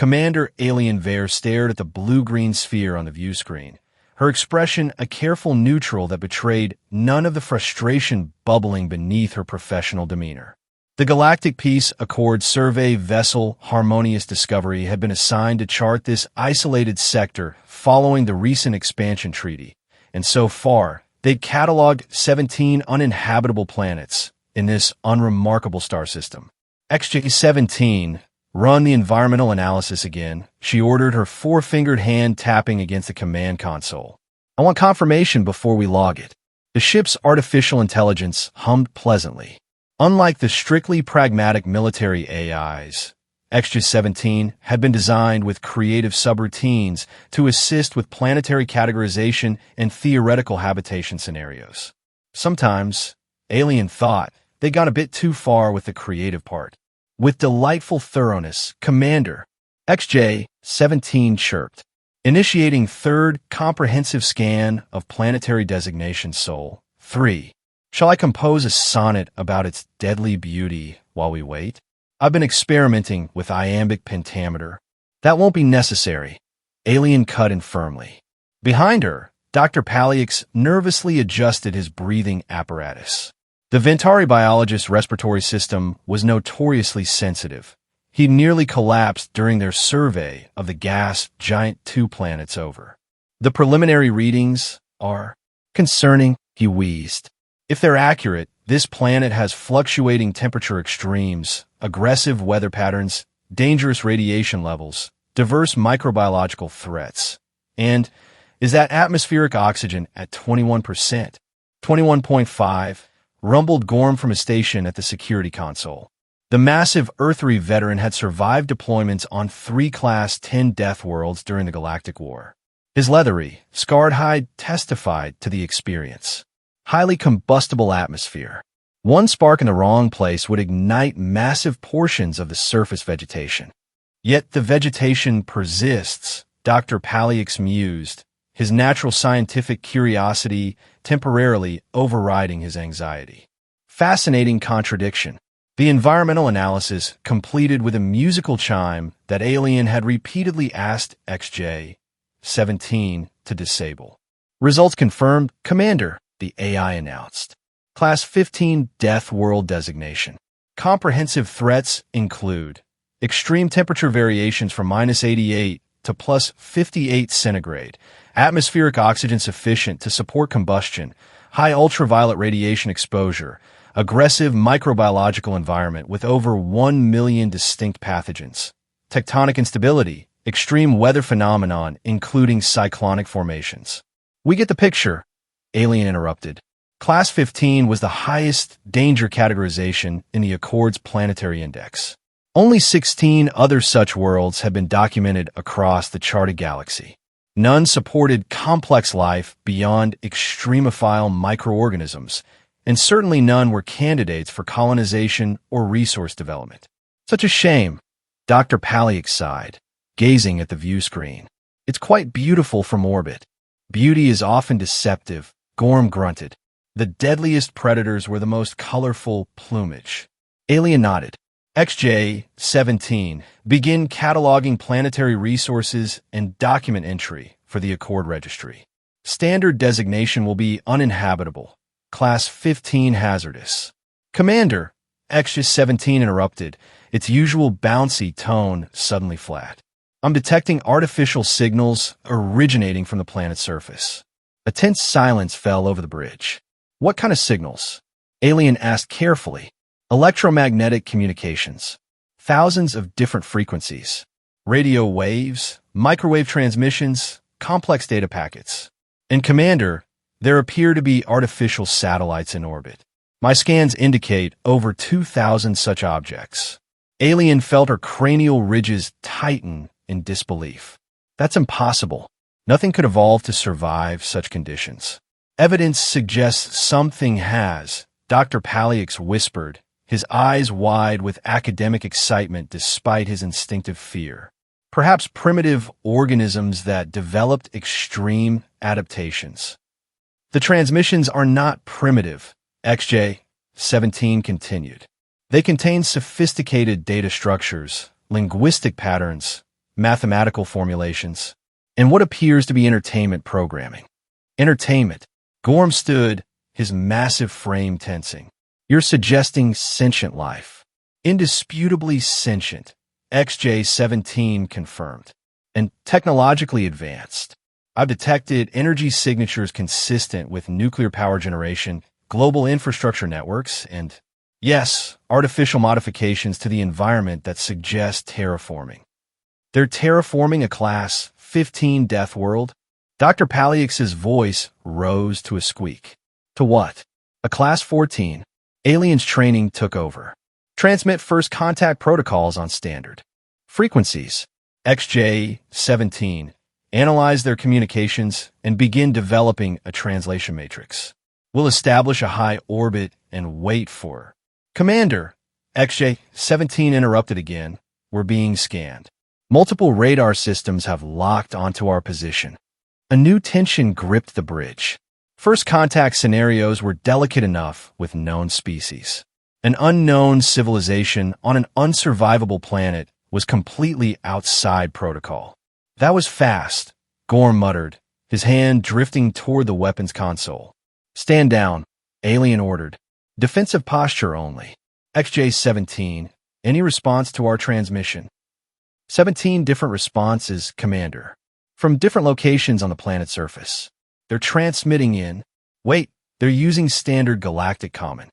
Commander Alien Vare stared at the blue-green sphere on the view screen, her expression a careful neutral that betrayed none of the frustration bubbling beneath her professional demeanor. The Galactic Peace Accord Survey vessel Harmonious Discovery had been assigned to chart this isolated sector following the recent expansion treaty, and so far, they'd cataloged 17 uninhabitable planets in this unremarkable star system. XJ-17, run the environmental analysis again, she ordered, her four-fingered hand tapping against the command console. I want confirmation before we log it. The ship's artificial intelligence hummed pleasantly. Unlike the strictly pragmatic military AIs, XJ-17 had been designed with creative subroutines to assist with planetary categorization and theoretical habitation scenarios. Sometimes, Alien thought they got a bit too far with the creative part. With delightful thoroughness, Commander XJ-17 chirped, initiating third comprehensive scan of planetary designation Sol 3. Shall I compose a sonnet about its deadly beauty while we wait? I've been experimenting with iambic pentameter. That won't be necessary. Alien cut in firmly. Behind her, Dr. Palix nervously adjusted his breathing apparatus. The Ventari biologist's respiratory system was notoriously sensitive. He nearly collapsed during their survey of the gas giant 2 planets over. The preliminary readings are concerning, he wheezed. If they're accurate, this planet has fluctuating temperature extremes, aggressive weather patterns, dangerous radiation levels, diverse microbiological threats, and is that atmospheric oxygen at 21%? 21.5, rumbled Gorm from a station at the security console. The massive Earthery veteran had survived deployments on 3 Class 10 Deathworlds during the Galactic War. His leathery, scarred hide testified to the experience. Highly combustible atmosphere. One spark in the wrong place would ignite massive portions of the surface vegetation. Yet the vegetation persists, Dr. Palix mused, his natural scientific curiosity temporarily overriding his anxiety. Fascinating contradiction. The environmental analysis completed with a musical chime that Alien had repeatedly asked XJ-17 to disable. Results confirmed, Commander, the AI announced. Class 15 Deathworld designation. Comprehensive threats include extreme temperature variations from -88 to +58 centigrade, atmospheric oxygen sufficient to support combustion, high ultraviolet radiation exposure, aggressive microbiological environment with over 1 million distinct pathogens, tectonic instability, extreme weather phenomenon including cyclonic formations. We get the picture, Alien interrupted. Class 15 was the highest danger categorization in the Accord's planetary index. Only 16 other such worlds have been documented across the charted galaxy. None supported complex life beyond extremophile microorganisms, and certainly none were candidates for colonization or resource development. Such a shame, Dr. Palix sighed, gazing at the view screen. It's quite beautiful from orbit. Beauty is often deceptive, Gorm grunted. The deadliest predators were the most colorful plumage. Alien nodded. XJ-17, begin cataloging planetary resources and document entry for the Accord Registry. Standard designation will be uninhabitable. Class 15 hazardous. Commander, XJ-17 interrupted, its usual bouncy tone suddenly flat. I'm detecting artificial signals originating from the planet's surface. A tense silence fell over the bridge. What kind of signals? Alien asked carefully. Electromagnetic communications. Thousands of different frequencies. Radio waves, microwave transmissions, complex data packets. And Commander, there appear to be artificial satellites in orbit. My scans indicate over 2,000 such objects. Alien felt her cranial ridges tighten in disbelief. That's impossible. Nothing could evolve to survive such conditions. Evidence suggests something has, Dr. Palix whispered, his eyes wide with academic excitement despite his instinctive fear. Perhaps primitive organisms that developed extreme adaptations. The transmissions are not primitive, XJ-17 continued. They contain sophisticated data structures, linguistic patterns, mathematical formulations, and what appears to be entertainment programming. Entertainment. Gorm stood, his massive frame tensing. You're suggesting sentient life. Indisputably sentient. XJ-17 confirmed. And technologically advanced. I've detected energy signatures consistent with nuclear power generation, global infrastructure networks, and, yes, artificial modifications to the environment that suggest terraforming. They're terraforming a Class 15 Deathworld? Dr. Paliax's voice rose to a squeak. To what? A Class 14. Aliens training took over. Transmit first contact protocols on standard frequencies. XJ-17. Analyze their communications and begin developing a translation matrix. We'll establish a high orbit and wait for... Commander! XJ-17 interrupted again. We're being scanned. Multiple radar systems have locked onto our position. A new tension gripped the bridge. First contact scenarios were delicate enough with known species. An unknown civilization on an unsurvivable planet was completely outside protocol. That was fast, Gorm muttered, his hand drifting toward the weapons console. Stand down, Alien ordered. Defensive posture only. XJ-17, any response to our transmission? 17 different responses, Commander. From different locations on the planet's surface. They're transmitting in... Wait, they're using standard galactic common.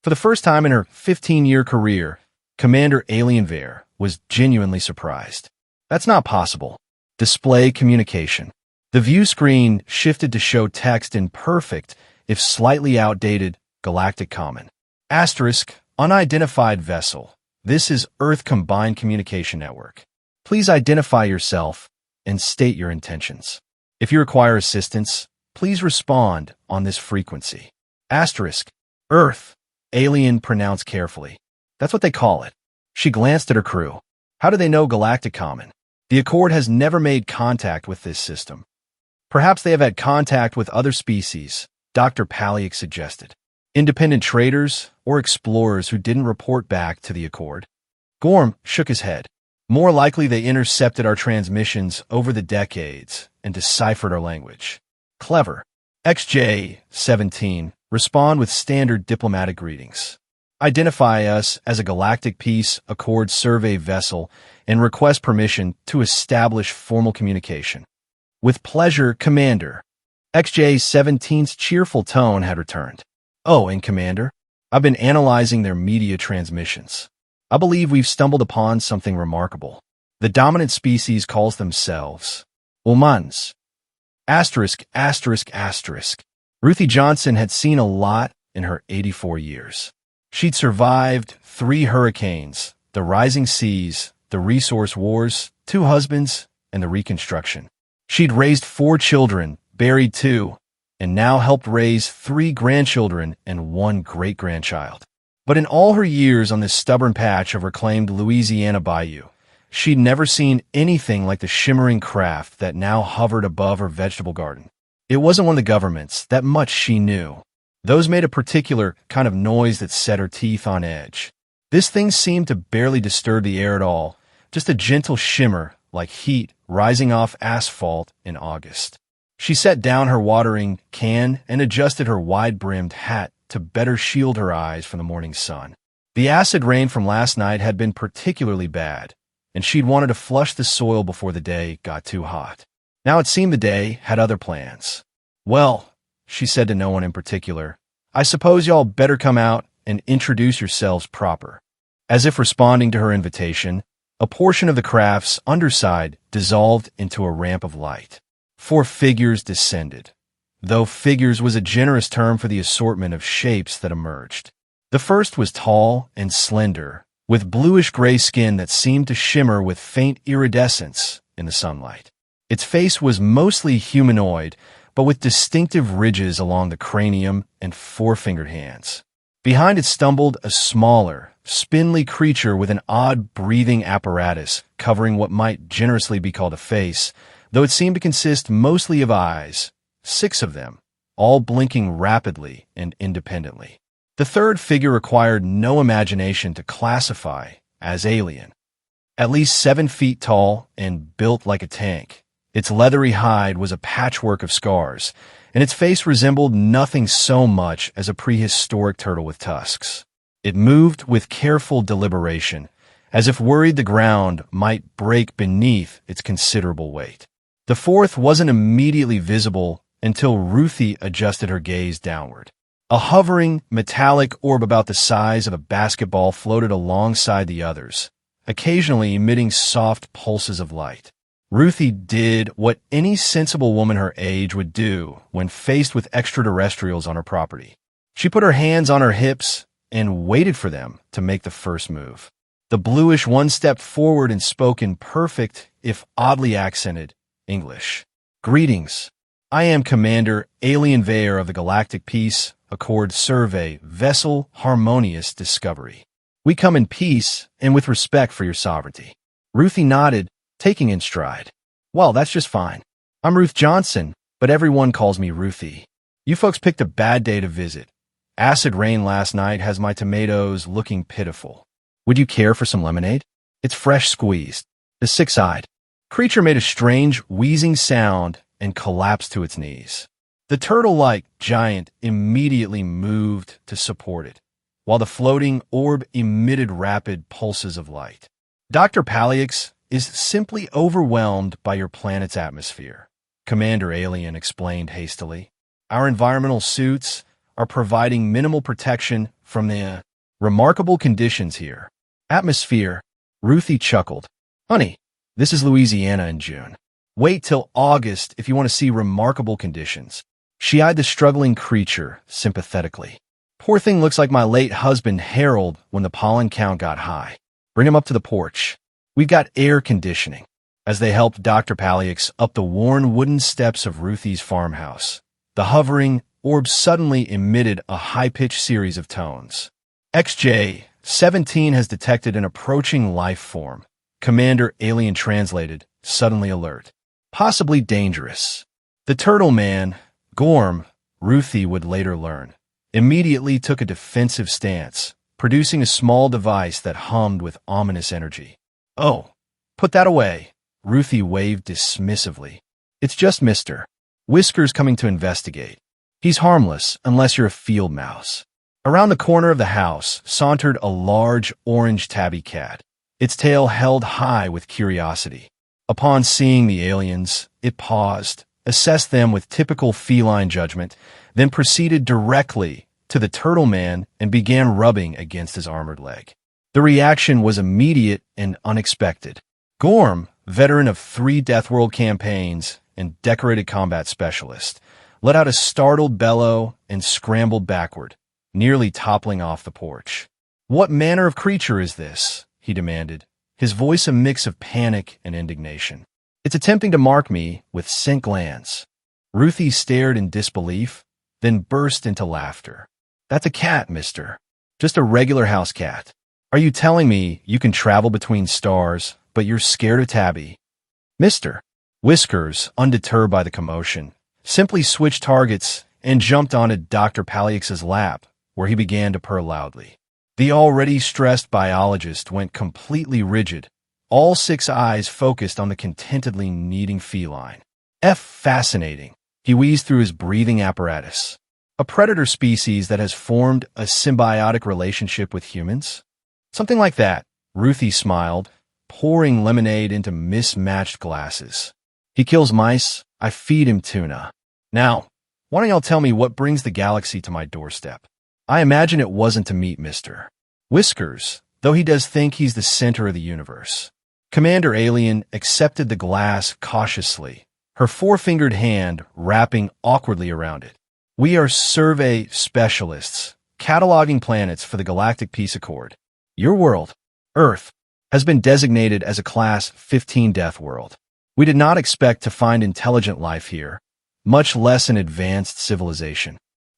For the first time in her 15-year career, Commander Alienware was genuinely surprised. That's not possible. Display communication. The view screen shifted to show text in perfect, if slightly outdated, galactic common. Asterisk, unidentified vessel. This is Earth Combined Communication Network. Please identify yourself and state your intentions. If you require assistance, please respond on this frequency. Asterisk, Earth, Alien pronounced carefully. That's what they call it. She glanced at her crew. How do they know galactic common? The Accord has never made contact with this system. Perhaps they have had contact with other species, Dr. Paliax suggested. Independent traders or explorers who didn't report back to the Accord. Gorm shook his head. More likely they intercepted our transmissions over the decades and deciphered our language. Clever. XJ-17, respond with standard diplomatic greetings. Identify us as a Galactic Peace Accord survey vessel and request permission to establish formal communication. With pleasure, Commander. XJ-17's cheerful tone had returned. Oh, and Commander, I've been analyzing their media transmissions. I believe we've stumbled upon something remarkable. The dominant species calls themselves humans. Asterisk, asterisk, asterisk. Ruthie Johnson had seen a lot in her 84 years. She'd survived 3 hurricanes, the rising seas, the resource wars, 2 husbands, and the Reconstruction. She'd raised 4 children, buried 2, and now helped raise 3 grandchildren and 1 great-grandchild. But in all her years on this stubborn patch of reclaimed Louisiana bayou, she'd never seen anything like the shimmering craft that now hovered above her vegetable garden. It wasn't one of the governments, that much she knew. Those made a particular kind of noise that set her teeth on edge. This thing seemed to barely disturb the air at all, just a gentle shimmer like heat rising off asphalt in August. She set down her watering can and adjusted her wide-brimmed hat to better shield her eyes from the morning sun. The acid rain from last night had been particularly bad, and she'd wanted to flush the soil before the day got too hot. Now it seemed the day had other plans. Well, she said to no one in particular, I suppose y'all better come out and introduce yourselves proper. As if responding to her invitation, a portion of the craft's underside dissolved into a ramp of light. 4 figures descended, though figures was a generous term for the assortment of shapes that emerged. The first was tall and slender, with bluish-gray skin that seemed to shimmer with faint iridescence in the sunlight. Its face was mostly humanoid, but with distinctive ridges along the cranium and 4-fingered hands. Behind it stumbled a smaller, spindly creature with an odd breathing apparatus covering what might generously be called a face, though it seemed to consist mostly of eyes, 6 of them, all blinking rapidly and independently. The third figure required no imagination to classify as alien. At least 7 feet tall and built like a tank. Its leathery hide was a patchwork of scars, and its face resembled nothing so much as a prehistoric turtle with tusks. It moved with careful deliberation, as if worried the ground might break beneath its considerable weight. The fourth wasn't immediately visible until Ruthie adjusted her gaze downward. A hovering, metallic orb about the size of a basketball floated alongside the others, occasionally emitting soft pulses of light. Ruthie did what any sensible woman her age would do when faced with extraterrestrials on her property. She put her hands on her hips and waited for them to make the first move. The bluish one stepped forward and spoke in perfect, if oddly accented, English. "Greetings. I am Commander Alien Veyer of the Galactic Peace Accord Survey Vessel Harmonious Discovery. We come in peace and with respect for your sovereignty." Ruthie nodded, taking in stride. "Well, that's just fine. I'm Ruth Johnson, but everyone calls me Ruthie. You folks picked a bad day to visit. Acid rain last night has my tomatoes looking pitiful. Would you care for some lemonade? It's fresh squeezed." The six-eyed creature made a strange, wheezing sound and collapsed to its knees. The turtle-like giant immediately moved to support it, while the floating orb emitted rapid pulses of light. "Dr. Palix is simply overwhelmed by your planet's atmosphere," Commander Alien explained hastily. "Our environmental suits are providing minimal protection from the remarkable conditions here." "Atmosphere," Ruthie chuckled. "Honey, this is Louisiana in June. Wait till August if you want to see remarkable conditions." She eyed the struggling creature sympathetically. "Poor thing looks like my late husband Harold when the pollen count got high. Bring him up to the porch. We've got air conditioning." As they helped Dr. Palix up the worn wooden steps of Ruthie's farmhouse, the hovering orb suddenly emitted a high-pitched series of tones. "XJ-17 has detected an approaching life form," Commander Alien translated, suddenly alert. "Possibly dangerous." The turtle man, Gorm, Ruthie would later learn, immediately took a defensive stance, producing a small device that hummed with ominous energy. "Oh, put that away," Ruthie waved dismissively. "It's just Mr. Whiskers coming to investigate. He's harmless unless you're a field mouse." Around the corner of the house sauntered a large orange tabby cat, its tail held high with curiosity. Upon seeing the aliens, it paused, assessed them with typical feline judgment, then proceeded directly to the turtle man and began rubbing against his armored leg. The reaction was immediate and unexpected. Gorm, veteran of 3 Deathworld campaigns and decorated combat specialist, let out a startled bellow and scrambled backward, nearly toppling off the porch. "What manner of creature is this?" he demanded, his voice a mix of panic and indignation. "It's attempting to mark me with scent glands." Ruthie stared in disbelief, then burst into laughter. "That's a cat, mister. Just a regular house cat. Are you telling me you can travel between stars, but you're scared of tabby?" Mr. Whiskers, undeterred by the commotion, simply switched targets and jumped onto Dr. Palix's lap, where he began to purr loudly. The already stressed biologist went completely rigid, all 6 eyes focused on the contentedly kneading feline. Fascinating, he wheezed through his breathing apparatus. "A predator species that has formed a symbiotic relationship with humans?" "Something like that," Ruthie smiled, pouring lemonade into mismatched glasses. "He kills mice, I feed him tuna. Now, why don't y'all tell me what brings the galaxy to my doorstep? I imagine it wasn't to meet Mr. Whiskers, though he does think he's the center of the universe." Commander Alien accepted the glass cautiously, her 4-fingered hand wrapping awkwardly around it. "We are survey specialists, cataloging planets for the Galactic Peace Accord. Your world, Earth, has been designated as a Class 15 Death World. We did not expect to find intelligent life here, much less an advanced civilization."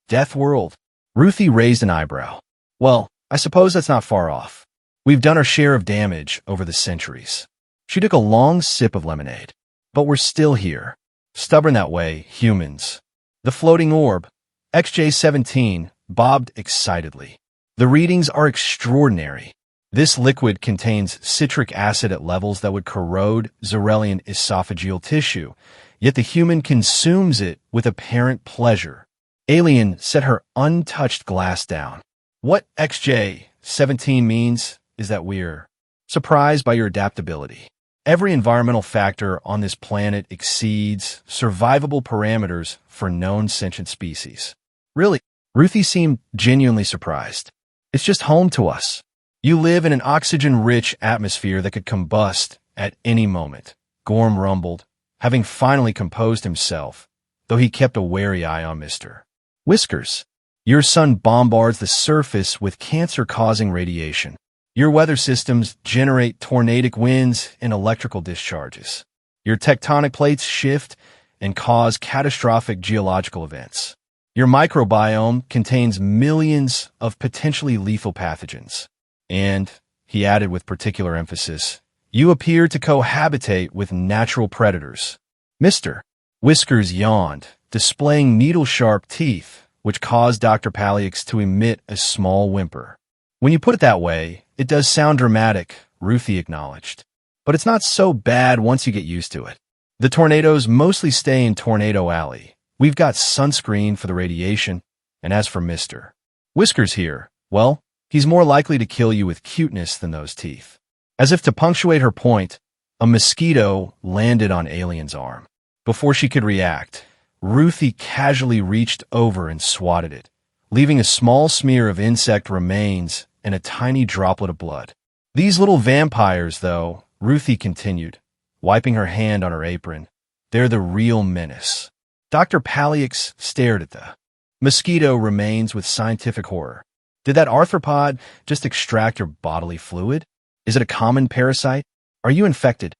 "Death World?" Ruthie raised an eyebrow. "Well, I suppose that's not far off. We've done our share of damage over the centuries." She took a long sip of lemonade. "But we're still here. Stubborn that way, humans." The floating orb, XJ-17, bobbed excitedly. "The readings are extraordinary. This liquid contains citric acid at levels that would corrode Zarelian esophageal tissue, yet the human consumes it with apparent pleasure. Alien set her untouched glass down. What XJ-17 means is that we're surprised by your adaptability. Every environmental factor on this planet exceeds survivable parameters for known sentient species. Really, Ruthie seemed genuinely surprised. It's just home to us. You live in an oxygen-rich atmosphere that could combust at any moment, Gorm rumbled, having finally composed himself, though he kept a wary eye on Mr. Whiskers. Your sun bombards the surface with cancer-causing radiation. Your weather systems generate tornadic winds and electrical discharges. Your tectonic plates shift and cause catastrophic geological events. Your microbiome contains millions of potentially lethal pathogens. And, he added with particular emphasis, you appear to cohabitate with natural predators. Mr. Whiskers yawned, displaying needle-sharp teeth, which caused Dr. Palix to emit a small whimper. When you put it that way, it does sound dramatic, Ruthie acknowledged. But it's not so bad once you get used to it. The tornadoes mostly stay in Tornado Alley. We've got sunscreen for the radiation, and as for Mr. Whiskers here, well, he's more likely to kill you with cuteness than those teeth. As if to punctuate her point, a mosquito landed on Alien's arm. Before she could react, Ruthie casually reached over and swatted it, leaving a small smear of insect remains and a tiny droplet of blood. These little vampires, though, Ruthie continued, wiping her hand on her apron, they're the real menace. Dr. Palix stared at the mosquito remains with scientific horror. Did that arthropod just extract your bodily fluid? Is it a common parasite? Are you infected?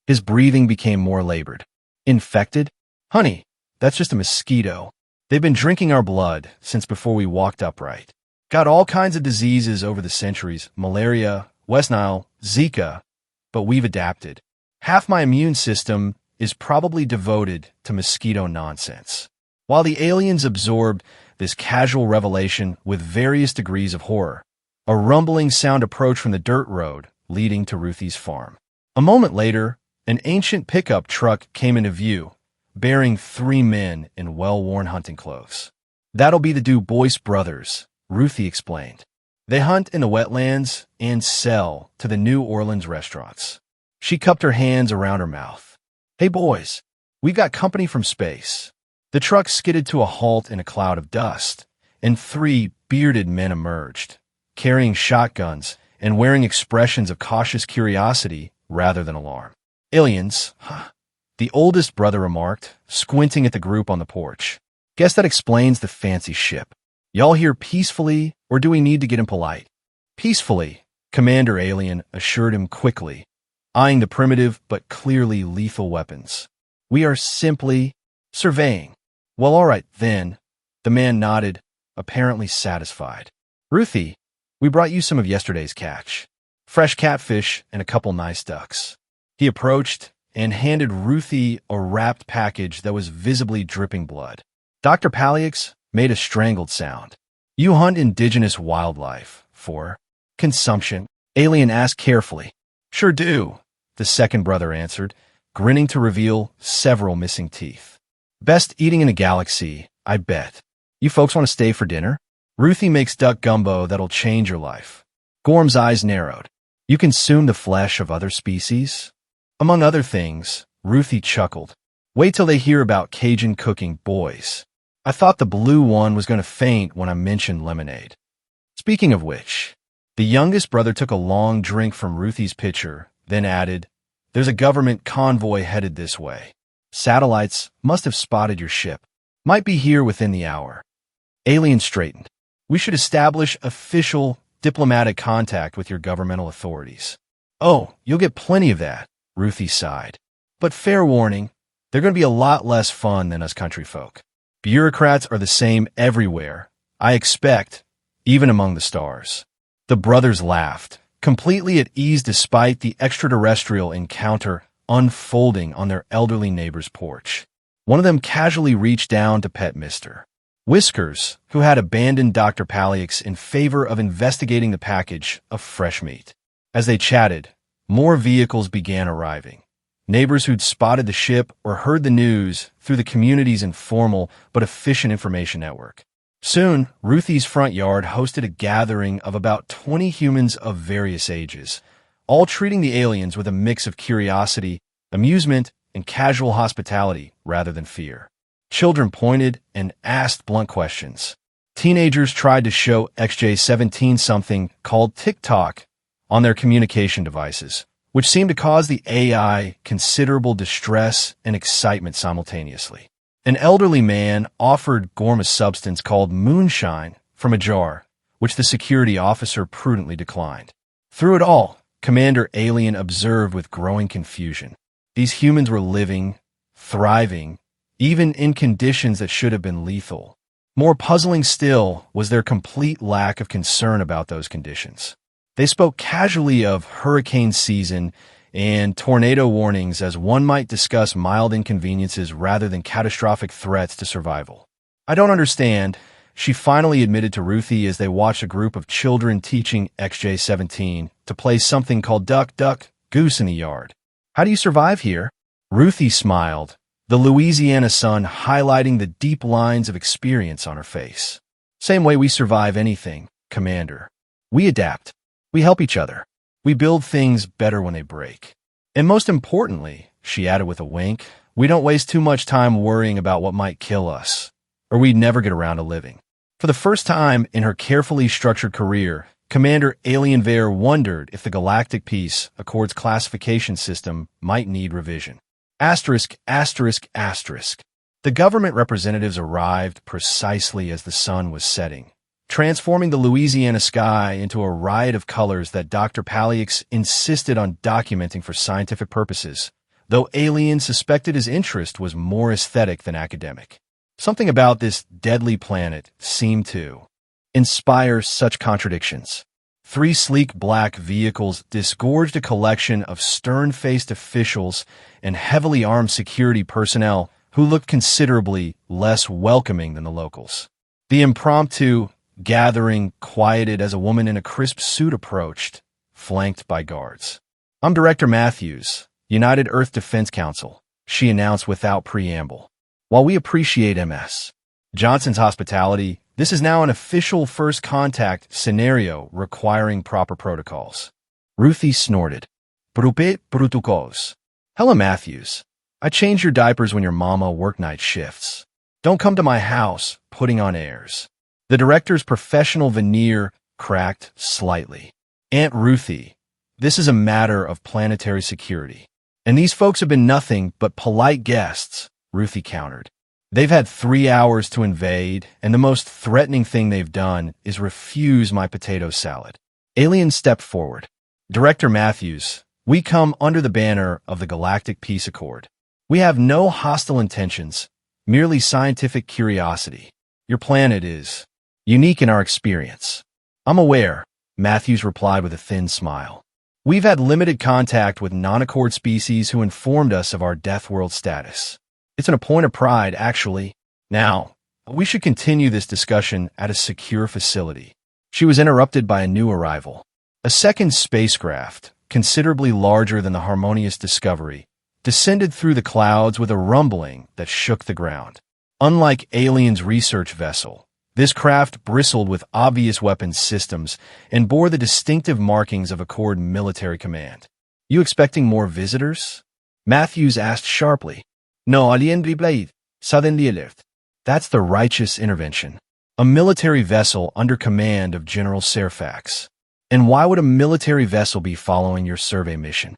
His breathing became more labored. Infected? Honey, that's just a mosquito. They've been drinking our blood since before we walked upright. Got all kinds of diseases over the centuries, malaria, West Nile, Zika, but we've adapted. Half my immune system is probably devoted to mosquito nonsense. While the aliens absorbed this casual revelation with various degrees of horror, a rumbling sound approached from the dirt road leading to Ruthie's farm. A moment later, an ancient pickup truck came into view, bearing 3 men in well-worn hunting clothes. That'll be the Du Bois brothers, Ruthie explained. They hunt in the wetlands and sell to the New Orleans restaurants. She cupped her hands around her mouth. Hey boys, we've got company from space. The truck skidded to a halt in a cloud of dust, and 3 bearded men emerged, carrying shotguns and wearing expressions of cautious curiosity rather than alarm. Aliens, huh? The oldest brother remarked, squinting at the group on the porch. Guess that explains the fancy ship. Y'all here peacefully, or do we need to get impolite? Peacefully, Commander Alien assured him quickly, eyeing the primitive but clearly lethal weapons. We are simply surveying. Well, all right, then. The man nodded, apparently satisfied. Ruthie, we brought you some of yesterday's catch. Fresh catfish and a couple nice ducks. He approached and handed Ruthie a wrapped package that was visibly dripping blood. Dr. Palix made a strangled sound. You hunt indigenous wildlife for consumption? Alien asked carefully. Sure do, the second brother answered, grinning to reveal several missing teeth. Best eating in the galaxy, I bet. You folks want to stay for dinner? Ruthie makes duck gumbo that'll change your life. Gorm's eyes narrowed. You consume the flesh of other species? Among other things, Ruthie chuckled. Wait till they hear about Cajun cooking, boys. I thought the blue one was going to faint when I mentioned lemonade. Speaking of which, the youngest brother took a long drink from Ruthie's pitcher, then added, There's a government convoy headed this way. Satellites must have spotted your ship. Might be here within the hour. Alien straightened. We should establish official diplomatic contact with your governmental authorities. Oh, you'll get plenty of that, Ruthie sighed. But fair warning, they're going to be a lot less fun than us country folk. Bureaucrats are the same everywhere, I expect, even among the stars. The brothers laughed, completely at ease despite the extraterrestrial encounter unfolding on their elderly neighbor's porch. One of them casually reached down to pet Mr. Whiskers, who had abandoned Dr. Palix in favor of investigating the package of fresh meat. As they chatted, more vehicles began arriving. Neighbors who'd spotted the ship or heard the news through the community's informal but efficient information network. Soon, Ruthie's front yard hosted a gathering of about 20 humans of various ages, all treating the aliens with a mix of curiosity, amusement, and casual hospitality rather than fear. Children pointed and asked blunt questions. Teenagers tried to show XJ-17 something called TikTok on their communication devices, which seemed to cause the AI considerable distress and excitement simultaneously. An elderly man offered Gorm a substance called moonshine from a jar, which the security officer prudently declined. Through it all, Commander Alien observed with growing confusion. These humans were living, thriving, even in conditions that should have been lethal. More puzzling still was their complete lack of concern about those conditions. They spoke casually of hurricane season and tornado warnings as one might discuss mild inconveniences rather than catastrophic threats to survival. "I don't understand," she finally admitted to Ruthie as they watched a group of children teaching XJ-17 to play something called Duck, Duck, Goose in the yard. "How do you survive here?" Ruthie smiled, the Louisiana sun highlighting the deep lines of experience on her face. "Same way we survive anything, Commander. We adapt. We help each other. We build things better when they break. And most importantly," she added with a wink, "we don't waste too much time worrying about what might kill us, or we'd never get around to living." For the first time in her carefully structured career, Commander Alien Vare wondered if the Galactic Peace Accord's classification system might need revision. Asterisk, asterisk, asterisk. The government representatives arrived precisely as the sun was setting, transforming the Louisiana sky into a riot of colors that Dr. Palix insisted on documenting for scientific purposes, though Alien suspected his interest was more aesthetic than academic. Something about this deadly planet seemed to inspire such contradictions. 3 sleek black vehicles disgorged a collection of stern-faced officials and heavily armed security personnel who looked considerably less welcoming than the locals. The impromptu gathering quieted as a woman in a crisp suit approached, flanked by guards. "I'm Director Matthews, United Earth Defense Council," she announced without preamble. "While we appreciate Ms. Johnson's hospitality, this is now an official first contact scenario requiring proper protocols." Ruthie snorted. "Prope protocols." "Hello, Matthews. I change your diapers when your mama work night shifts. Don't come to my house putting on airs." The director's professional veneer cracked slightly. "Aunt Ruthie, this is a matter of planetary security. And these folks have been nothing but polite guests," Ruthie countered. "They've had 3 hours to invade, and the most threatening thing they've done is refuse my potato salad." Alien stepped forward. "Director Matthews, we come under the banner of the Galactic Peace Accord. We have no hostile intentions, merely scientific curiosity. Your planet is unique in our experience." "I'm aware," Matthews replied with a thin smile. "We've had limited contact with non-Accord species who informed us of our Deathworld status. It's a point of pride, actually. Now, we should continue this discussion at a secure facility." She was interrupted by a new arrival. A second spacecraft, considerably larger than the Harmonious Discovery, descended through the clouds with a rumbling that shook the ground. Unlike Alien's research vessel, this craft bristled with obvious weapons systems and bore the distinctive markings of Accord military command. "You expecting more visitors?" Matthews asked sharply. "No, alien replied, suddenly left." "That's the righteous intervention. A military vessel under command of General Serfax. And why would a military vessel be following your survey mission?"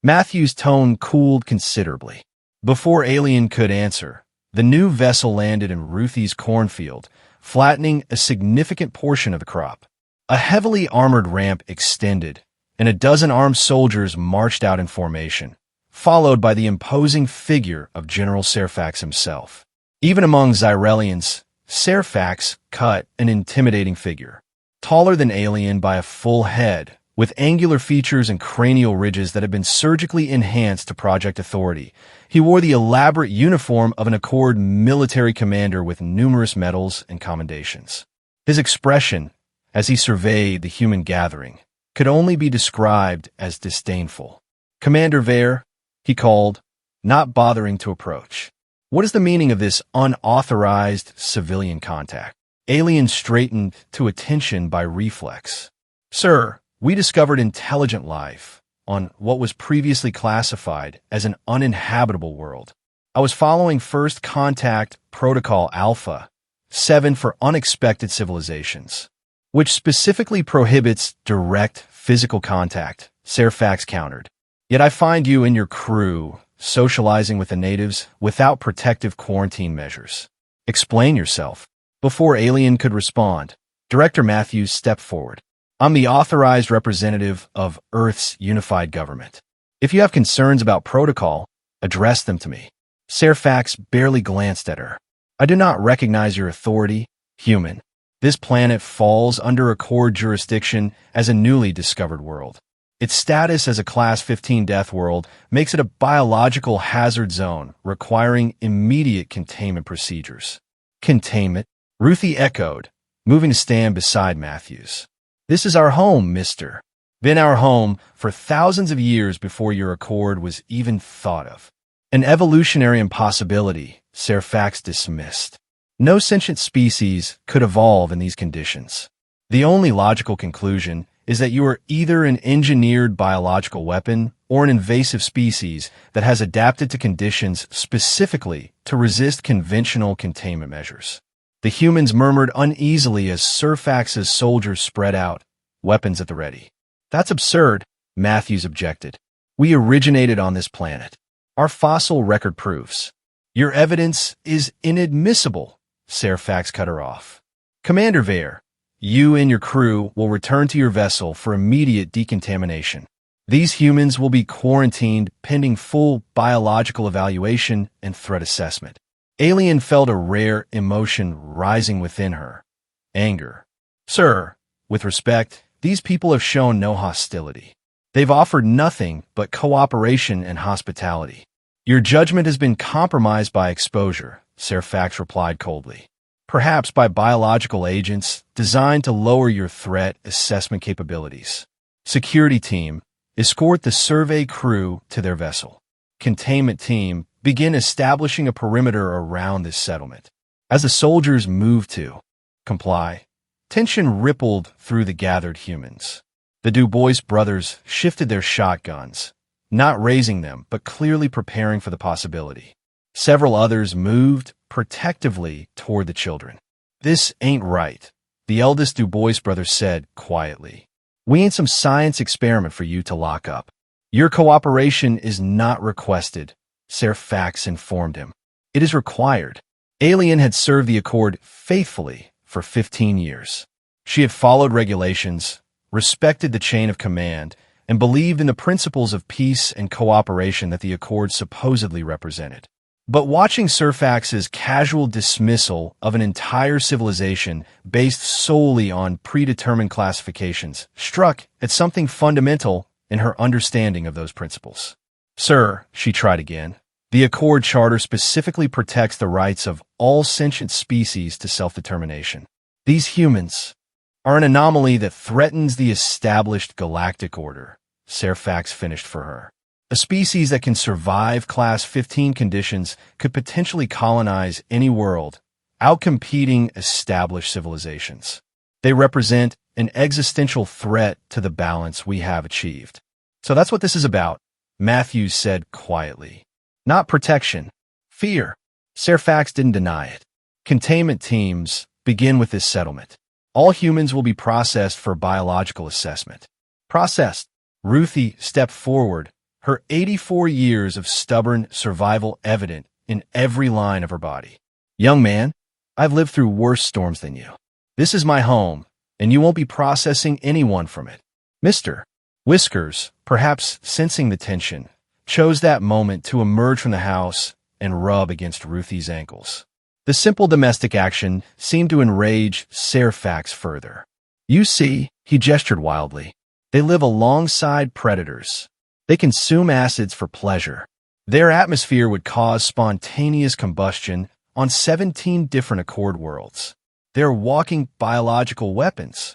Matthews' tone cooled considerably. Before Alien could answer, the new vessel landed in Ruthie's cornfield, flattening a significant portion of the crop. A heavily armored ramp extended, and a dozen armed soldiers marched out in formation, followed by the imposing figure of General Serfax himself. Even among Xyrelians, Serfax cut an intimidating figure. Taller than Alien by a full head, with angular features and cranial ridges that had been surgically enhanced to Project Authority, he wore the elaborate uniform of an Accord military commander with numerous medals and commendations. His expression, as he surveyed the human gathering, could only be described as disdainful. "Commander Vare," he called, not bothering to approach. "What is the meaning of this unauthorized civilian contact?" Alien straightened to attention by reflex. "Sir, we discovered intelligent life on what was previously classified as an uninhabitable world. I was following First Contact Protocol Alpha 7 for unexpected civilizations, which specifically prohibits direct physical contact," Fairfax countered. "Yet I find you and your crew socializing with the natives without protective quarantine measures. Explain yourself." Before Alien could respond, Director Matthews stepped forward. "I'm the authorized representative of Earth's unified government. If you have concerns about protocol, address them to me." Fairfax barely glanced at her. "I do not recognize your authority, human. This planet falls under Accord jurisdiction as a newly discovered world. Its status as a Class 15 Deathworld makes it a biological hazard zone requiring immediate containment procedures." "Containment?" Ruthie echoed, moving to stand beside Matthews. "This is our home, mister. Been our home for thousands of years before your Accord was even thought of." "An evolutionary impossibility," Fairfax dismissed. "No sentient species could evolve in these conditions. The only logical conclusion is that you are either an engineered biological weapon or an invasive species that has adapted to conditions specifically to resist conventional containment measures." The humans murmured uneasily as Fairfax's soldiers spread out, weapons at the ready. "That's absurd," Matthews objected. "We originated on this planet. Our fossil record proves." "Your evidence is inadmissible," Fairfax cut her off. "Commander Vare, you and your crew will return to your vessel for immediate decontamination. These humans will be quarantined pending full biological evaluation and threat assessment." Alien felt a rare emotion rising within her. Anger. "Sir, with respect, these people have shown no hostility. They've offered nothing but cooperation and hospitality." "Your judgment has been compromised by exposure," Fairfax replied coldly. "Perhaps by biological agents designed to lower your threat assessment capabilities. Security team, escort the survey crew to their vessel. Containment team, begin establishing a perimeter around this settlement." As the soldiers moved to comply, tension rippled through the gathered humans. The Dubois brothers shifted their shotguns, not raising them, but clearly preparing for the possibility. Several others moved protectively toward the children. "This ain't right," the eldest Dubois brother said quietly. "We ain't some science experiment for you to lock up." "Your cooperation is not requested," Fairfax informed him. "It is required." Alien had served the Accord faithfully for 15 years. She had followed regulations, respected the chain of command, and believed in the principles of peace and cooperation that the Accord supposedly represented. But watching Fairfax's casual dismissal of an entire civilization based solely on predetermined classifications struck at something fundamental in her understanding of those principles. "Sir," she tried again, "the Accord Charter specifically protects the rights of all sentient species to self-determination. These humans are an anomaly that threatens the established galactic order," Fairfax finished for her. "A species that can survive Class 15 conditions could potentially colonize any world, outcompeting established civilizations. They represent an existential threat to the balance we have achieved." "So that's what this is about," Matthews said quietly. "Not protection. Fear." Fairfax didn't deny it. "Containment teams begin with this settlement. All humans will be processed for biological assessment." "Processed." Ruthie stepped forward, her 84 years of stubborn survival evident in every line of her body. "Young man, I've lived through worse storms than you. This is my home, and you won't be processing anyone from it." Mr. Whiskers, perhaps sensing the tension, chose that moment to emerge from the house and rub against Ruthie's ankles. The simple domestic action seemed to enrage Fairfax further. "You see," he gestured wildly, "they live alongside predators. They consume acids for pleasure. Their atmosphere would cause spontaneous combustion on 17 different Accord worlds. They're walking biological weapons."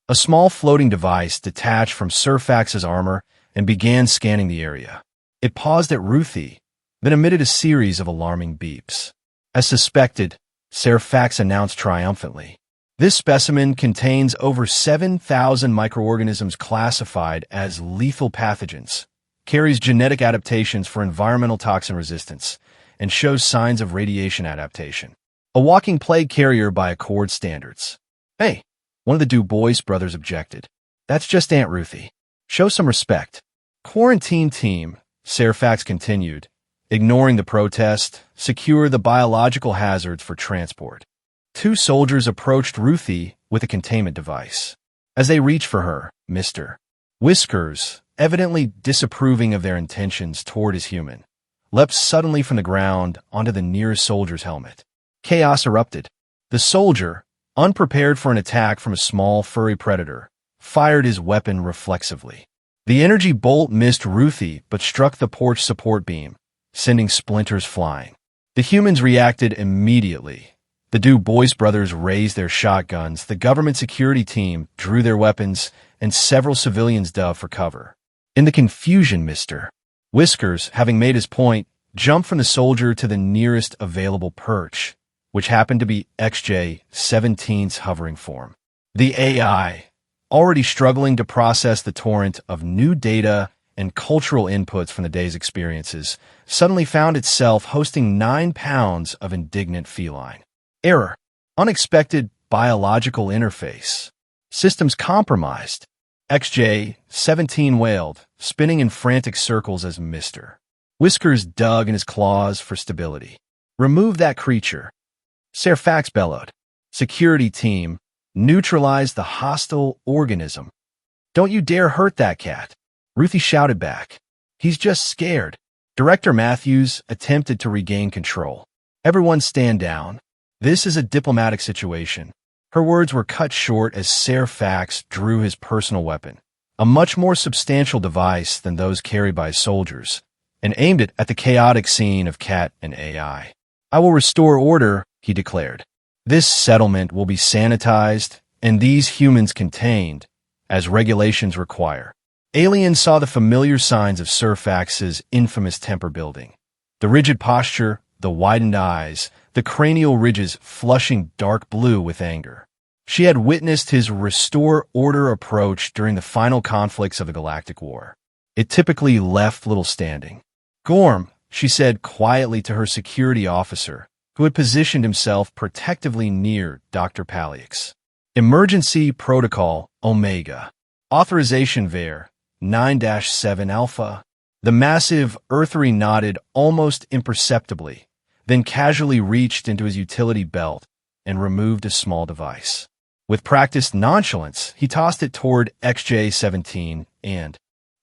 A small floating device detached from Surfax's armor and began scanning the area. It paused at Ruthie, then emitted a series of alarming beeps. As suspected, Surfax announced triumphantly. This specimen contains over 7,000 microorganisms classified as lethal pathogens, carries genetic adaptations for environmental toxin resistance, and shows signs of radiation adaptation. A walking plague carrier by Accord standards. Hey, one of the Du Bois brothers objected. That's just Aunt Ruthie. Show some respect. Quarantine team, Surfax continued, ignoring the protest, secure the biological hazards for transport. 2 soldiers approached Ruthie with a containment device. As they reached for her, Mr. Whiskers, evidently disapproving of their intentions toward his human, leapt suddenly from the ground onto the nearest soldier's helmet. Chaos erupted. The soldier, unprepared for an attack from a small, furry predator, fired his weapon reflexively. The energy bolt missed Ruthie but struck the porch support beam, sending splinters flying. The humans reacted immediately. The Du Bois brothers raised their shotguns, the government security team drew their weapons, and several civilians dove for cover. In the confusion, Mr. Whiskers, having made his point, jumped from the soldier to the nearest available perch, which happened to be XJ-17's hovering form. The AI, already struggling to process the torrent of new data and cultural inputs from the day's experiences, suddenly found itself hosting 9 pounds of indignant feline. Error. Unexpected biological interface. Systems compromised. XJ-17 wailed, spinning in frantic circles as Mr. Whiskers dug in his claws for stability. Remove that creature. Surfax bellowed. Security team, neutralize the hostile organism. Don't you dare hurt that cat. Ruthie shouted back. He's just scared. Director Matthews attempted to regain control. Everyone stand down. This is a diplomatic situation. Her words were cut short as Surfax drew his personal weapon, a much more substantial device than those carried by soldiers, and aimed it at the chaotic scene of Cat and AI. I will restore order, he declared. This settlement will be sanitized and these humans contained, as regulations require. Aliens saw the familiar signs of Surfax's infamous temper building. The rigid posture, the widened eyes, the cranial ridges flushing dark blue with anger. She had witnessed his restore order approach during the final conflicts of the Galactic War. It typically left little standing. Gorm, she said quietly to her security officer, who had positioned himself protectively near Dr. Palix. Emergency Protocol Omega. Authorization Ver 9-7 Alpha. The massive Earthery nodded almost imperceptibly, then casually reached into his utility belt and removed a small device. With practiced nonchalance, he tossed it toward XJ-17 and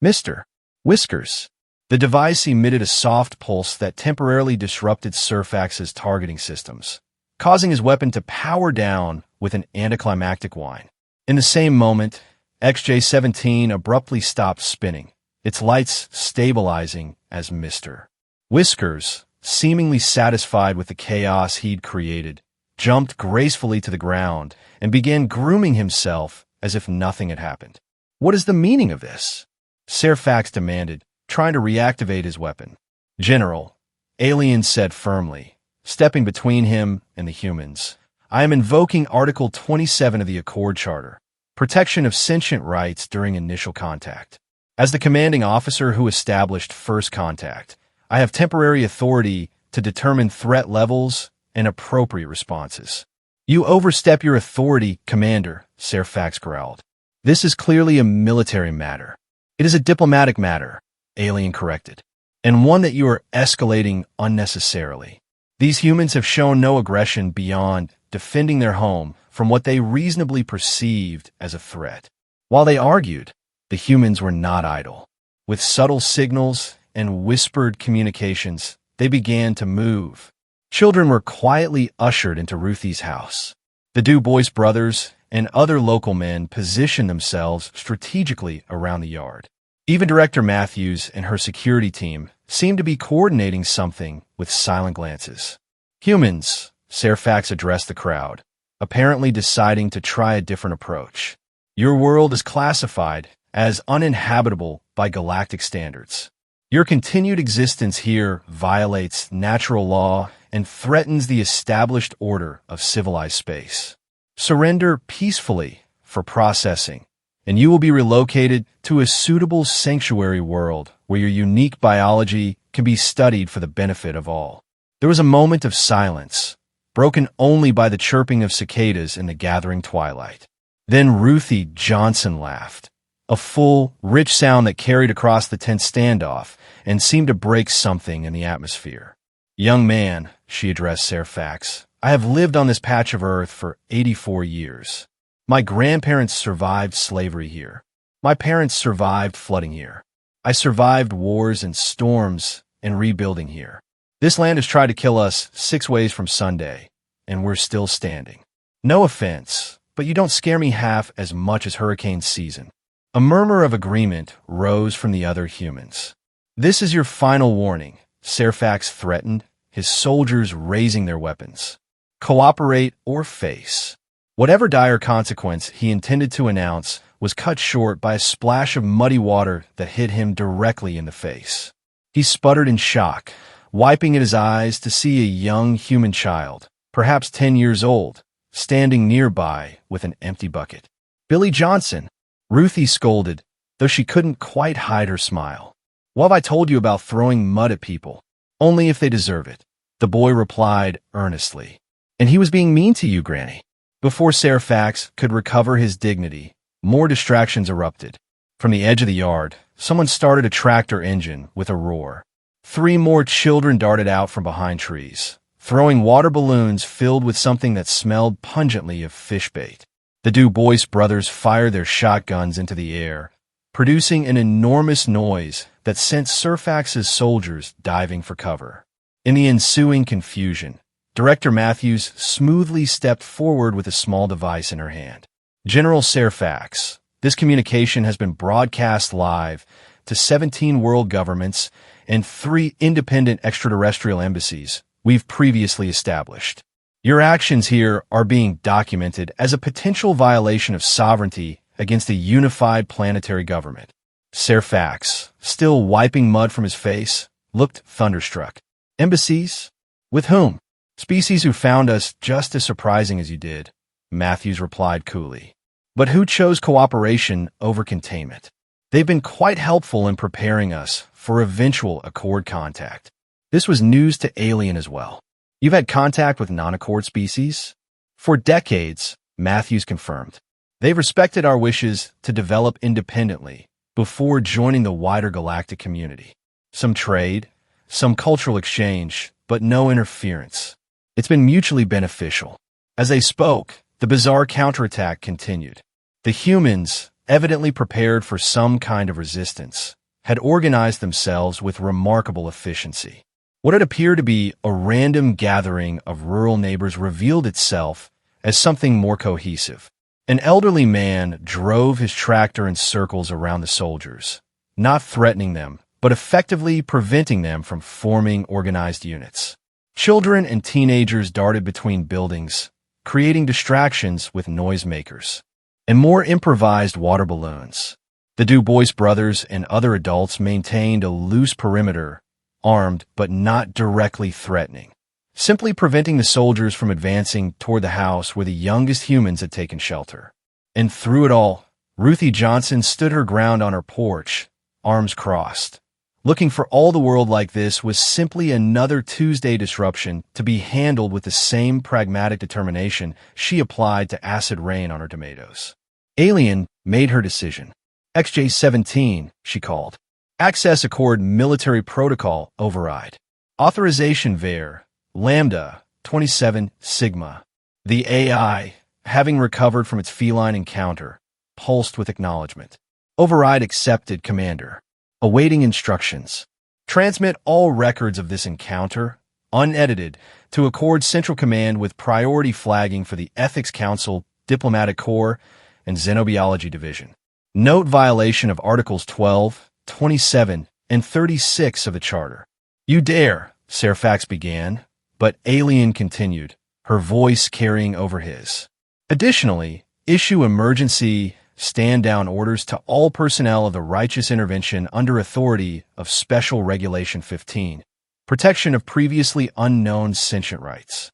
Mr. Whiskers. The device emitted a soft pulse that temporarily disrupted Surfax's targeting systems, causing his weapon to power down with an anticlimactic whine. In the same moment, XJ-17 abruptly stopped spinning, its lights stabilizing as Mr. Whiskers, seemingly satisfied with the chaos he'd created, jumped gracefully to the ground and began grooming himself as if nothing had happened. What is the meaning of this? Surfax demanded, trying to reactivate his weapon. General, Alien said firmly, stepping between him and the humans. I am invoking Article 27 of the Accord Charter, protection of sentient rights during initial contact. As the commanding officer who established first contact, I have temporary authority to determine threat levels and appropriate responses. You overstep your authority, Commander, Surfax growled. This is clearly a military matter. It is a diplomatic matter, Alien corrected, and one that you are escalating unnecessarily. These humans have shown no aggression beyond defending their home from what they reasonably perceived as a threat. While they argued, the humans were not idle. With subtle signals and whispered communications, they began to move. Children were quietly ushered into Ruthie's house. The Du Bois brothers and other local men positioned themselves strategically around the yard. Even Director Matthews and her security team seemed to be coordinating something with silent glances. Humans, Surfax addressed the crowd, apparently deciding to try a different approach. Your world is classified as uninhabitable by galactic standards. Your continued existence here violates natural law and threatens the established order of civilized space. Surrender peacefully for processing, and you will be relocated to a suitable sanctuary world where your unique biology can be studied for the benefit of all. There was a moment of silence, broken only by the chirping of cicadas in the gathering twilight. Then Ruthie Johnson laughed, a full, rich sound that carried across the tense standoff and seemed to break something in the atmosphere. "Young man," she addressed Fairfax, "I have lived on this patch of earth for 84 years. My grandparents survived slavery here. My parents survived flooding here. I survived wars and storms and rebuilding here. This land has tried to kill us 6 ways from Sunday, and we're still standing. No offense, but you don't scare me half as much as hurricane season." A murmur of agreement rose from the other humans. "This is your final warning," Fairfax threatened, his soldiers raising their weapons. "Cooperate or face." Whatever dire consequence he intended to announce was cut short by a splash of muddy water that hit him directly in the face. He sputtered in shock, wiping at his eyes to see a young human child, perhaps 10 years old, standing nearby with an empty bucket. "Billy Johnson," Ruthie scolded, though she couldn't quite hide her smile. "What have I told you about throwing mud at people? Only if they deserve it," the boy replied earnestly. "And he was being mean to you, Granny." Before Fairfax could recover his dignity, more distractions erupted. From the edge of the yard, someone started a tractor engine with a roar. 3 more children darted out from behind trees, throwing water balloons filled with something that smelled pungently of fish bait. The Du Bois brothers fired their shotguns into the air, producing an enormous noise that sent Fairfax's soldiers diving for cover. In the ensuing confusion, Director Matthews smoothly stepped forward with a small device in her hand. "General Fairfax, this communication has been broadcast live to 17 world governments and 3 independent extraterrestrial embassies we've previously established. Your actions here are being documented as a potential violation of sovereignty against a unified planetary government." Fairfax, still wiping mud from his face, looked thunderstruck. "Embassies? With whom?" "Species who found us just as surprising as you did," Matthews replied coolly. "But who chose cooperation over containment? They've been quite helpful in preparing us for eventual Accord contact. This was news to Alien as well." "You've had contact with non-Accord species?" "For decades," Matthews confirmed. "They've respected our wishes to develop independently before joining the wider galactic community. Some trade, some cultural exchange, but no interference. It's been mutually beneficial." As they spoke, the bizarre counterattack continued. The humans, evidently prepared for some kind of resistance, had organized themselves with remarkable efficiency. What had appeared to be a random gathering of rural neighbors revealed itself as something more cohesive. An elderly man drove his tractor in circles around the soldiers, not threatening them, but effectively preventing them from forming organized units. Children and teenagers darted between buildings, creating distractions with noisemakers, and more improvised water balloons. The Du Bois brothers and other adults maintained a loose perimeter, armed but not directly threatening, simply preventing the soldiers from advancing toward the house where the youngest humans had taken shelter. And through it all, Ruthie Johnson stood her ground on her porch, arms crossed. Looking for all the world like this was simply another Tuesday disruption to be handled with the same pragmatic determination she applied to acid rain on her tomatoes. Alien made her decision. XJ-17, she called. Access Accord Military Protocol Override. Authorization Ver, Lambda, 27 Sigma. The AI, having recovered from its feline encounter, pulsed with acknowledgement. Override accepted, Commander. Awaiting instructions. Transmit all records of this encounter, unedited, to Accord Central Command with priority flagging for the Ethics Council, Diplomatic Corps, and Xenobiology Division. Note violation of Articles 12, 27, and 36 of the Charter. "You dare," Fairfax began, but Alien continued, her voice carrying over his. "Additionally, issue emergency stand-down orders to all personnel of the Righteous Intervention under authority of Special Regulation 15, protection of previously unknown sentient rights.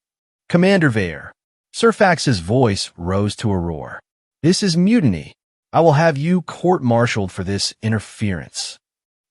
Commander Vare. Surfax's voice rose to a roar. This is mutiny. I will have you court-martialed for this interference.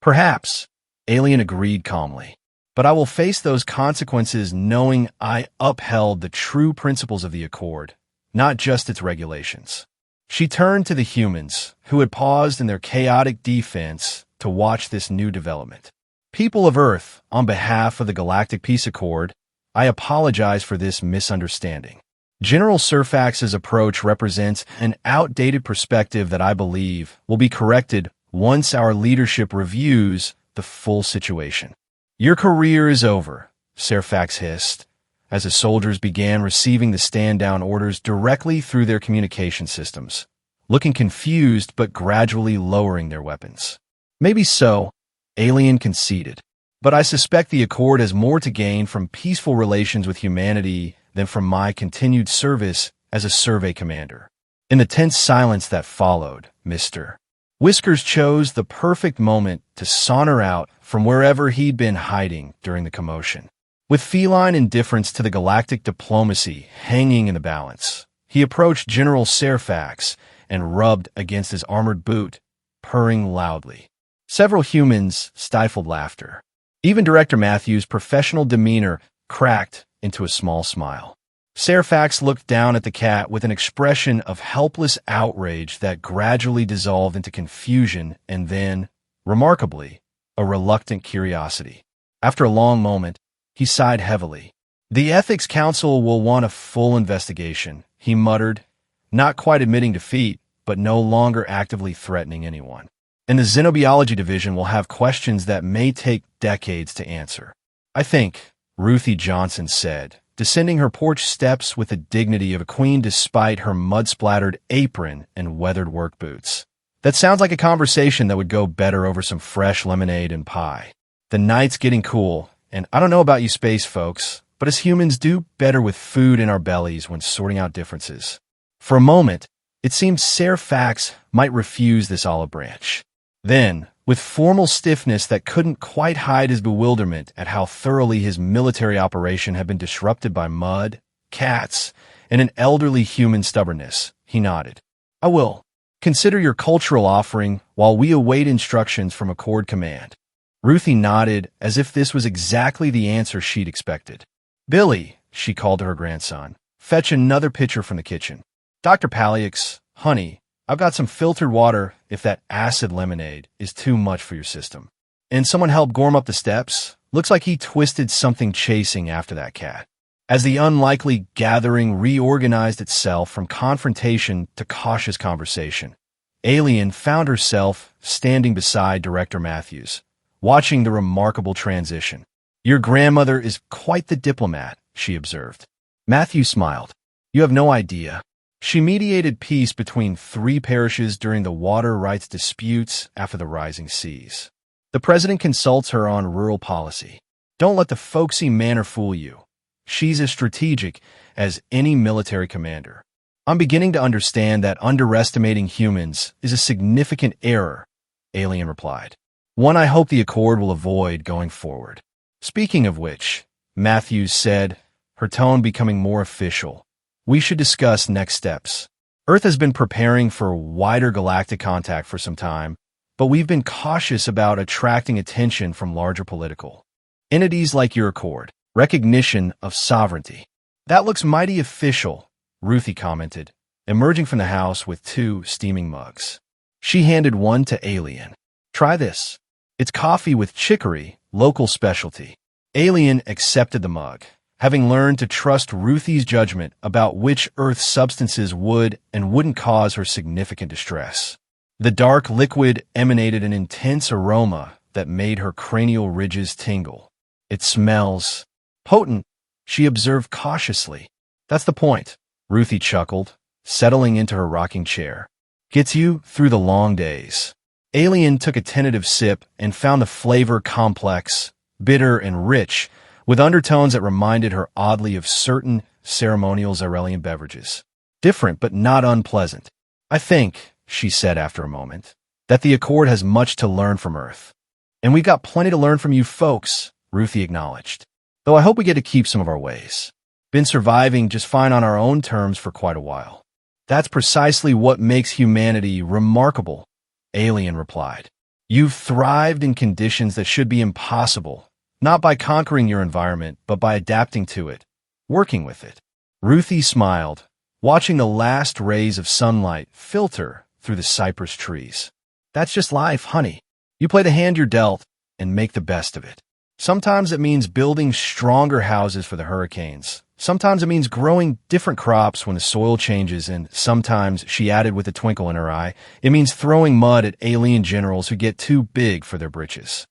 Perhaps, Alien agreed calmly, but I will face those consequences knowing I upheld the true principles of the Accord, not just its regulations. She turned to the humans, who had paused in their chaotic defense to watch this new development. People of Earth, on behalf of the Galactic Peace Accord, I apologize for this misunderstanding. General Surfax's approach represents an outdated perspective that I believe will be corrected once our leadership reviews the full situation. Your career is over, Surfax hissed, as the soldiers began receiving the stand-down orders directly through their communication systems, looking confused but gradually lowering their weapons. Maybe so, Alien conceded, but I suspect the Accord has more to gain from peaceful relations with humanity than from my continued service as a survey commander. In the tense silence that followed, Mr. Whiskers chose the perfect moment to saunter out from wherever he'd been hiding during the commotion. With feline indifference to the galactic diplomacy hanging in the balance, he approached General Surfax and rubbed against his armored boot, purring loudly. Several humans stifled laughter. Even Director Matthews' professional demeanor cracked into a small smile. Surfax looked down at the cat with an expression of helpless outrage that gradually dissolved into confusion and then, remarkably, a reluctant curiosity. After a long moment, he sighed heavily. The Ethics Council will want a full investigation, he muttered, not quite admitting defeat, but no longer actively threatening anyone. And the Xenobiology Division will have questions that may take decades to answer. I think, Ruthie Johnson said, descending her porch steps with the dignity of a queen despite her mud-splattered apron and weathered work boots. That sounds like a conversation that would go better over some fresh lemonade and pie. The night's getting cool, and I don't know about you space folks, but as humans do better with food in our bellies when sorting out differences. For a moment, it seemed Surfax might refuse this olive branch. Then, with formal stiffness that couldn't quite hide his bewilderment at how thoroughly his military operation had been disrupted by mud, cats, and an elderly human stubbornness, he nodded. I will. Consider your cultural offering while we await instructions from Accord Command. Ruthie nodded as if this was exactly the answer she'd expected. Billy, she called to her grandson, fetch another pitcher from the kitchen. Dr. Palliax, honey, I've got some filtered water if that acid lemonade is too much for your system. And someone help Gorm up the steps. Looks like he twisted something chasing after that cat. As the unlikely gathering reorganized itself from confrontation to cautious conversation, Alien found herself standing beside Director Matthews, watching the remarkable transition. Your grandmother is quite the diplomat, she observed. Matthews smiled. You have no idea. She mediated peace between 3 parishes during the water rights disputes after the rising seas. The president consults her on rural policy. Don't let the folksy manner fool you. She's as strategic as any military commander. I'm beginning to understand that underestimating humans is a significant error, Alien replied. One I hope the Accord will avoid going forward. Speaking of which, Matthews said, her tone becoming more official, we should discuss next steps. Earth has been preparing for wider galactic contact for some time, but we've been cautious about attracting attention from larger political entities like your Accord. Recognition of sovereignty. That looks mighty official, Ruthie commented, emerging from the house with 2 steaming mugs. She handed one to Alien. Try this. It's coffee with chicory, local specialty. Alien accepted the mug, having learned to trust Ruthie's judgment about which Earth substances would and wouldn't cause her significant distress. The dark liquid emanated an intense aroma that made her cranial ridges tingle. It smells potent, she observed cautiously. That's the point, Ruthie chuckled, settling into her rocking chair. Gets you through the long days. Alien took a tentative sip and found the flavor complex, bitter and rich, with undertones that reminded her oddly of certain ceremonial Xyrelian beverages. Different but not unpleasant. I think, she said after a moment, that the Accord has much to learn from Earth. And we've got plenty to learn from you folks, Ruthie acknowledged. Though I hope we get to keep some of our ways. Been surviving just fine on our own terms for quite a while. That's precisely what makes humanity remarkable, Alien replied. You've thrived in conditions that should be impossible, not by conquering your environment, but by adapting to it, working with it. Ruthie smiled, watching the last rays of sunlight filter through the cypress trees. That's just life, honey. You play the hand you're dealt and make the best of it. Sometimes it means building stronger houses for the hurricanes. Sometimes it means growing different crops when the soil changes, and sometimes, she added with a twinkle in her eye, it means throwing mud at alien generals who get too big for their britches.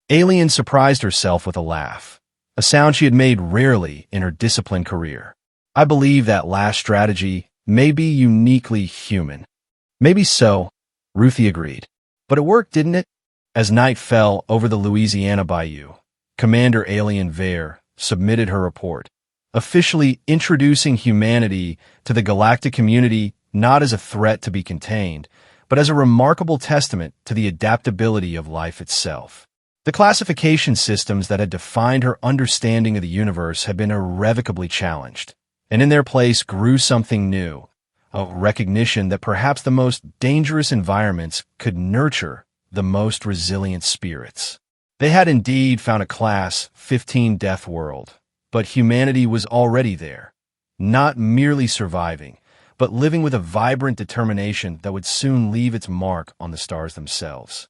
Alien surprised herself with a laugh, a sound she had made rarely in her disciplined career. I believe that last strategy may be uniquely human. Maybe so, Ruthie agreed. But it worked, didn't it? As night fell over the Louisiana Bayou, Commander Alien Vare submitted her report, officially introducing humanity to the galactic community not as a threat to be contained, but as a remarkable testament to the adaptability of life itself. The classification systems that had defined her understanding of the universe had been irrevocably challenged, and in their place grew something new, a recognition that perhaps the most dangerous environments could nurture the most resilient spirits. They had indeed found a Class 15 Deathworld, but humanity was already there, not merely surviving, but living with a vibrant determination that would soon leave its mark on the stars themselves.